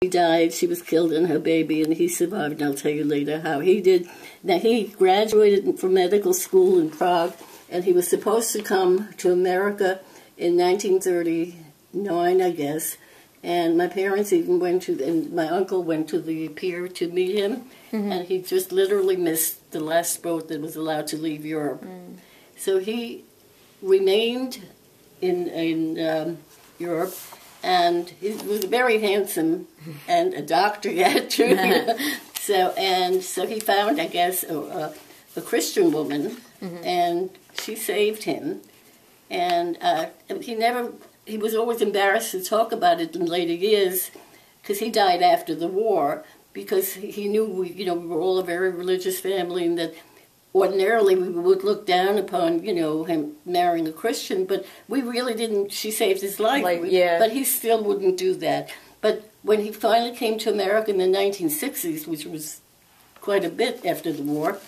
He died. She was killed and her baby, and he survived. And I'll tell you later how he did. Now, he graduated from medical school in Prague, and he was supposed to come to America in 1939, I guess. And my parents even went to, and my uncle went to the pier to meet him, and he just literally missed the last boat that was allowed to leave Europe. So he remained in Europe, and he was very handsome and a doctor yet, too. So he found, I guess, a Christian woman, and she saved him. And he was always embarrassed to talk about it in later years, because he died after the war, because he knew we were all a very religious family, and that ordinarily we would look down upon, him marrying a Christian, but we really didn't. She saved his life, but he still wouldn't do that. But when he finally came to America in the 1960s, which was quite a bit after the war,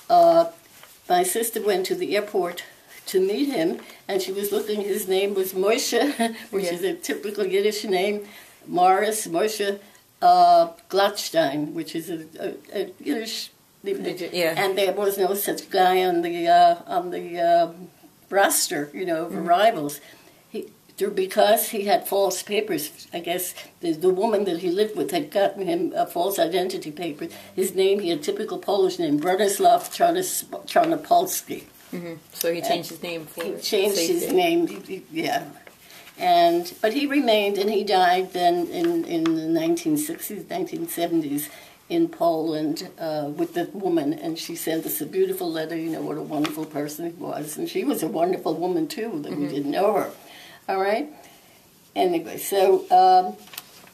my sister went to the airport to meet him, and she was looking, his name was Moshe, which is a typical Yiddish name, Moshe Gladstein, which is a Yiddish. And there was no such guy on the roster, of arrivals. Because he had false papers, I guess the woman that he lived with had gotten him a false identity paper. His name, he had a typical Polish name, Bronislaw Czarnopolski. So he changed his name for He changed safety. his name, But he remained, and he died then in the 1960s, 1970s, in Poland with the woman, and she sent us a beautiful letter, what a wonderful person he was. And she was a wonderful woman, too, that we didn't know her. All right? Anyway, so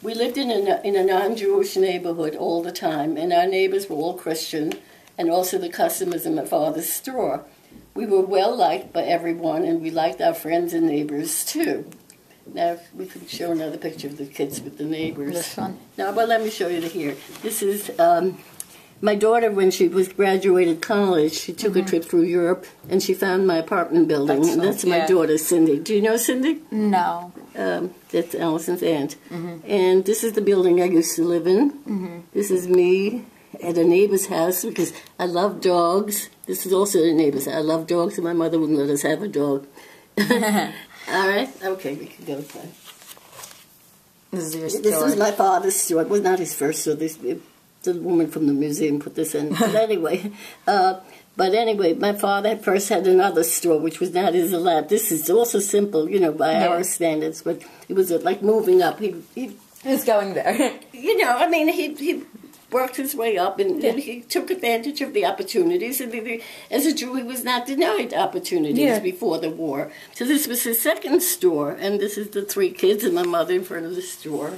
we lived in a non-Jewish neighborhood all the time, and our neighbors were all Christian, and also the customers in my father's store. We were well-liked by everyone, and we liked our friends and neighbors, too. Now, we could show another picture of the kids with the neighbors. This one? No, but let me show you here. This is my daughter, when she was graduated college, she took a trip through Europe, and she found my apartment building. That's my daughter, Cindy. Do you know Cindy? No. That's Allison's aunt. And this is the building I used to live in. This is me at a neighbor's house, because I love dogs. This is also a neighbor's house. I love dogs, and my mother wouldn't let us have a dog. All right? Okay, we can go then. This is your store. This was my father's store. It was not his first store. The woman from the museum put this in. But anyway, my father first had another store, which was not his lab. This is also simple, by our standards, but it was like moving up. He's going there. He worked his way up, and he took advantage of the opportunities. And as a Jew, he was not denied opportunities before the war. So this was his second store, and this is the three kids and my mother in front of the store.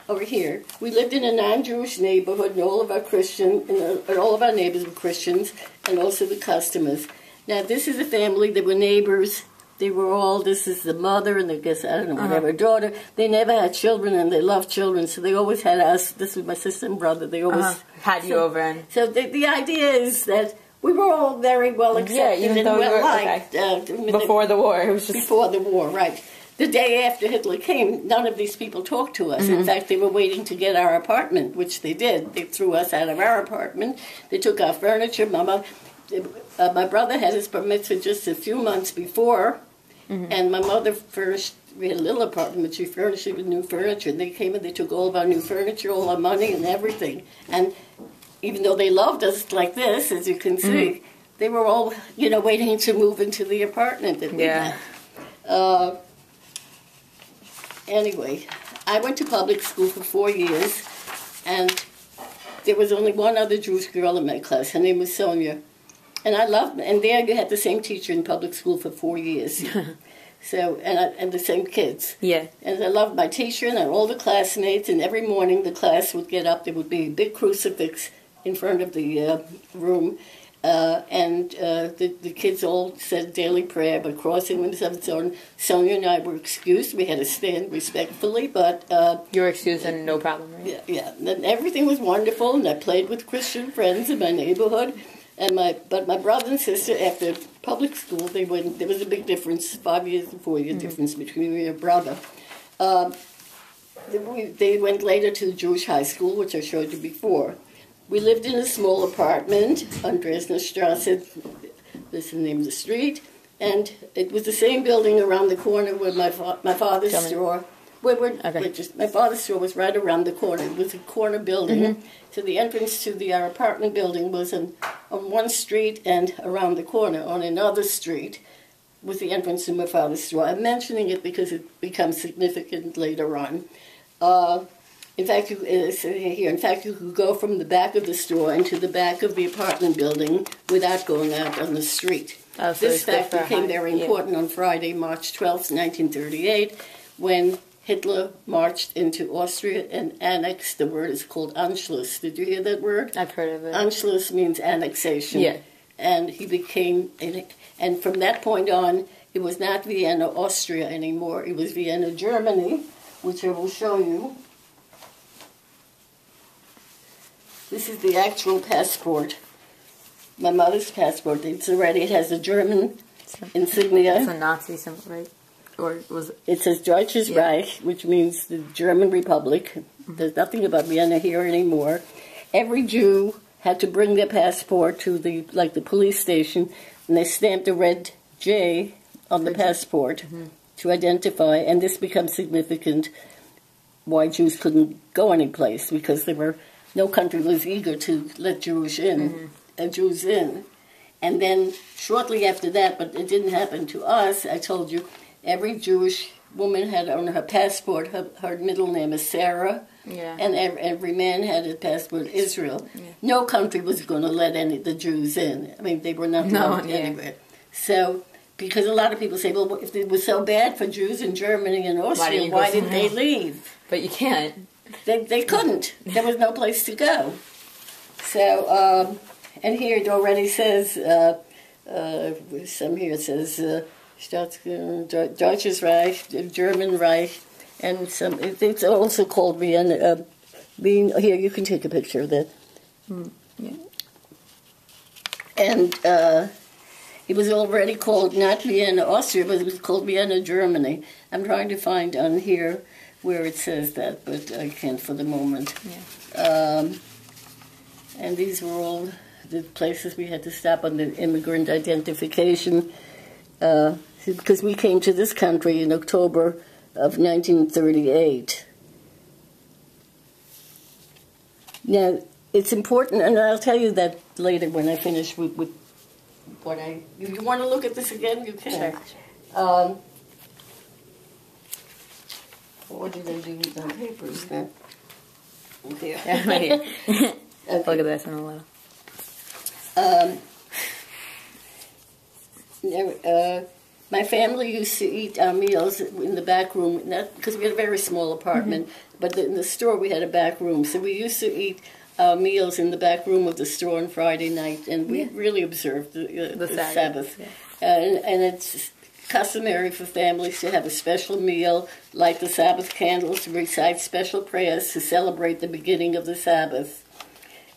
Over here, we lived in a non-Jewish neighborhood, and all of our neighbors were Christians, and also the customers. Now, this is a family. They were neighbors. They were all, this is the mother and whatever, daughter. They never had children, and they loved children, so they always had us. This was my sister and brother. They always had you over. And so the idea is that we were all very well accepted and well liked. Before the war. It was just before the war, right. The day after Hitler came, none of these people talked to us. In fact, they were waiting to get our apartment, which they did. They threw us out of our apartment. They took our furniture. My brother had his bar mitzvah just a few months before, and my mother furnished. We had a little apartment, but she furnished it with new furniture. And they came and they took all of our new furniture, all our money, and everything. And even though they loved us like this, as you can see, they were all, waiting to move into the apartment that we had. Anyway, I went to public school for 4 years, and there was only one other Jewish girl in my class. Her name was Sonia. And I loved her. And there you had the same teacher in public school for 4 years. So, and the same kids. Yeah. And I loved my teacher and all the classmates, and every morning the class would get up. There would be a big crucifix in front of the room, and the kids all said daily prayer, but crossing themselves on. Sonia and I were excused. We had to stand respectfully, but... you were excused and no problem, right? Yeah. And everything was wonderful, and I played with Christian friends in my neighborhood. But my brother and sister, after public school, there was a big difference, 5 years and 4 year difference between me and my brother. They went later to the Jewish high school, which I showed you before. We lived in a small apartment on Dresdner Strasse, this is the name of the street, and it was the same building around the corner where my father's store. My father's store was right around the corner. It was a corner building, so the entrance to our apartment building was on one street, and around the corner on another street was the entrance to my father's store. I'm mentioning it because it becomes significant later on. In fact, you could go from the back of the store into the back of the apartment building without going out on the street. So this fact became very important on Friday, March 12th, 1938, when Hitler marched into Austria and annexed. The word is called Anschluss. Did you hear that word? I've heard of it. Anschluss means annexation. Yeah. And he became, and from that point on, it was not Vienna, Austria anymore. It was Vienna, Germany, which I will show you. This is the actual passport, my mother's passport. It has a German insignia. It's a Nazi symbol, right? Or was it? It says Deutsches Reich, which means the German Republic. There's nothing about Vienna here anymore. Every Jew had to bring their passport to the police station, and they stamped a red J on the passport to identify, and this becomes significant why Jews couldn't go anyplace, because no country was eager to let Jews in. And then shortly after that, but it didn't happen to us, I told you, every Jewish woman had on her passport, her middle name is Sarah, and every man had a passport, Israel. Yeah. No country was going to let the Jews in. I mean, they were not allowed anywhere. So, because a lot of people say, well, if it was so bad for Jews in Germany and Austria, why didn't they leave? But you can't. They couldn't. There was no place to go. So, and here it already says, Deutsches Reich, German Reich, and it's also called Vienna. Here, you can take a picture of that. And it was already called not Vienna, Austria, but it was called Vienna, Germany. I'm trying to find on here where it says that, but I can't for the moment. And these were all the places we had to stop on the immigrant identification, because we came to this country in October of 1938. Now, it's important, and I'll tell you that later when I finish with what you want to look at this again? You can. Sure. What did I do with my papers then? Here. Yeah, right here. Okay. Look at this in a little. My family used to eat our meals in the back room, not because we had a very small apartment, but in the store we had a back room. So we used to eat our meals in the back room of the store on Friday night, and we really observed the Sabbath. Yeah. And it's customary for families to have a special meal, light the Sabbath candles, recite special prayers to celebrate the beginning of the Sabbath.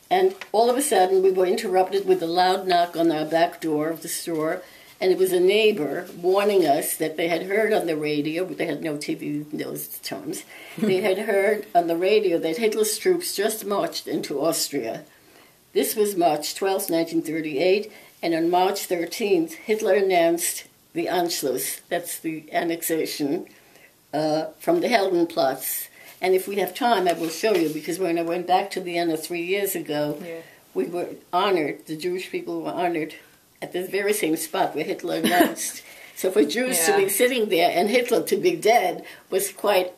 And all of a sudden, we were interrupted with a loud knock on our back door of the store, and it was a neighbor warning us that they had heard on the radio, they had no TV in those times, they had heard on the radio that Hitler's troops just marched into Austria. This was March 12, 1938, and on March 13th, Hitler announced the Anschluss, that's the annexation, from the Heldenplatz. And if we have time, I will show you, because when I went back to Vienna 3 years ago, we were honored, the Jewish people were honored at the very same spot where Hitler announced. So for Jews to be sitting there and Hitler to be dead was quite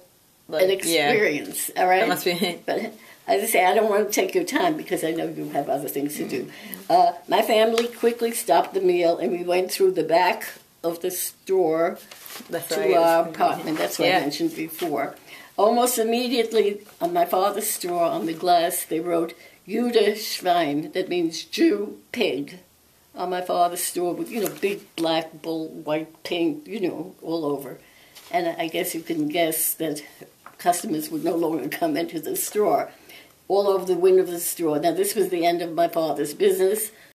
an experience, all right? That must be. But as I say, I don't want to take your time because I know you have other things to do. My family quickly stopped the meal, and we went through the back of the store to our apartment. That's what I mentioned before. Almost immediately on my father's store, on the glass, they wrote Jude Schwein, that means Jew pig, on my father's store with, big black bull white paint, all over. And I guess you can guess that customers would no longer come into the store. All over the window of the store. Now, this was the end of my father's business.